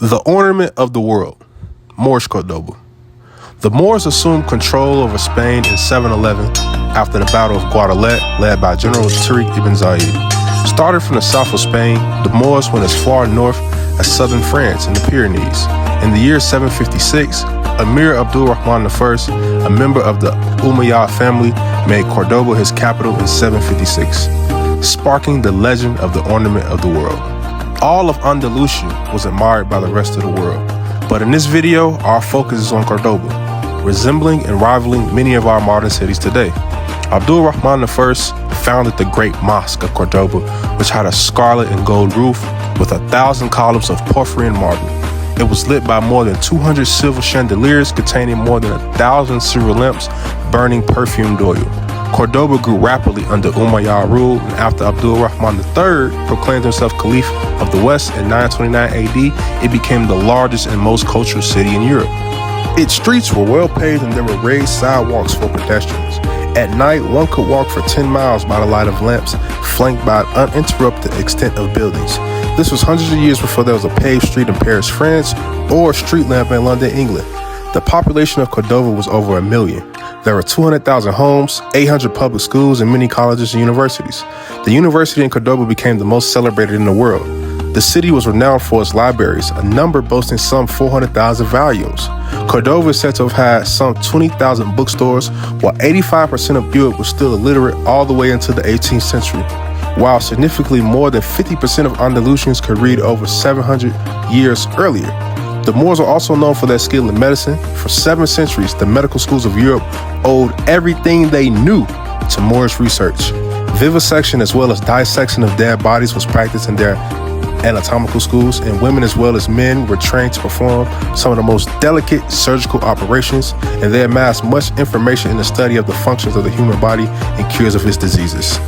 The ornament of the world, Moorish Cordoba. The Moors assumed control over Spain in 711 after the Battle of Guadalete, led by General Tariq ibn Ziyad. Started from the south of Spain, the Moors went as far north as southern France in the Pyrenees. In the year 756, Emir Abdul Rahman I, a member of the Umayyad family, made Cordoba his capital in 756, sparking the legend of the ornament of the world. All of Andalusia was admired by the rest of the world, but in this video, our focus is on Cordoba, resembling and rivaling many of our modern cities today. Abdul Rahman I founded the Great Mosque of Cordoba, which had a scarlet and gold roof with 1,000 columns of porphyry and marble. It was lit by more than 200 silver chandeliers containing more than 1,000 silver lamps burning perfumed oil. Cordoba grew rapidly under Umayyad rule, and after Abdul Rahman III proclaimed himself Caliph of the West in 929 AD, it became the largest and most cultural city in Europe. Its streets were well paved and there were raised sidewalks for pedestrians. At night, one could walk for 10 miles by the light of lamps, flanked by an uninterrupted extent of buildings. This was hundreds of years before there was a paved street in Paris, France, or a street lamp in London, England. The population of Cordoba was over 1 million. There were 200,000 homes, 800 public schools, and many colleges and universities. The university in Cordoba became the most celebrated in the world. The city was renowned for its libraries, a number boasting some 400,000 volumes. Cordoba is said to have had some 20,000 bookstores, while 85% of Europe was still illiterate all the way into the 18th century, while significantly more than 50% of Andalusians could read over 700 years earlier. The Moors are also known for their skill in medicine. For 7 centuries, the medical schools of Europe owed everything they knew to Moorish research. Vivisection as well as dissection of dead bodies was practiced in their anatomical schools, and women as well as men were trained to perform some of the most delicate surgical operations, and they amassed much information in the study of the functions of the human body and cures of its diseases.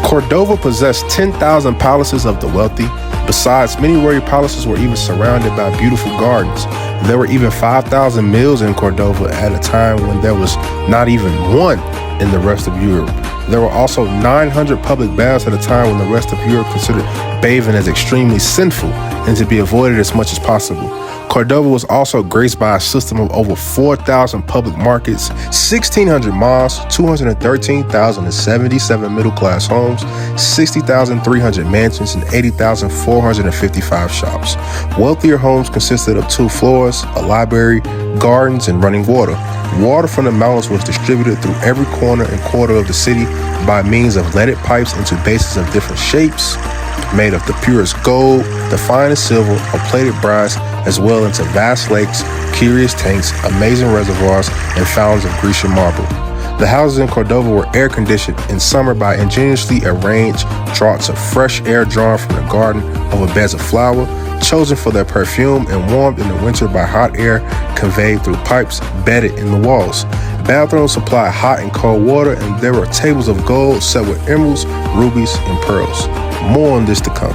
Cordoba possessed 10,000 palaces of the wealthy. Besides, many royal palaces were even surrounded by beautiful gardens. There were even 5,000 mills in Cordoba at a time when there was not even one in the rest of Europe. There were also 900 public baths at a time when the rest of Europe considered bathing as extremely sinful and to be avoided as much as possible. Cordoba was also graced by a system of over 4,000 public markets, 1,600 mosques, 213,077 middle-class homes, 60,300 mansions, and 80,455 shops. Wealthier homes consisted of 2 floors, a library, gardens, and running water. Water from the mountains was distributed through every corner and quarter of the city by means of leaded pipes into basins of different shapes, made of the purest gold, the finest silver, or plated brass, as well into vast lakes, curious tanks, amazing reservoirs, and fountains of Grecian marble. The houses in Cordoba were air-conditioned in summer by ingeniously arranged draughts of fresh air drawn from the garden over beds of flower, chosen for their perfume, and warmed in the winter by hot air conveyed through pipes bedded in the walls. Bathrooms supplied hot and cold water, and there were tables of gold set with emeralds, rubies, and pearls. More on this to come.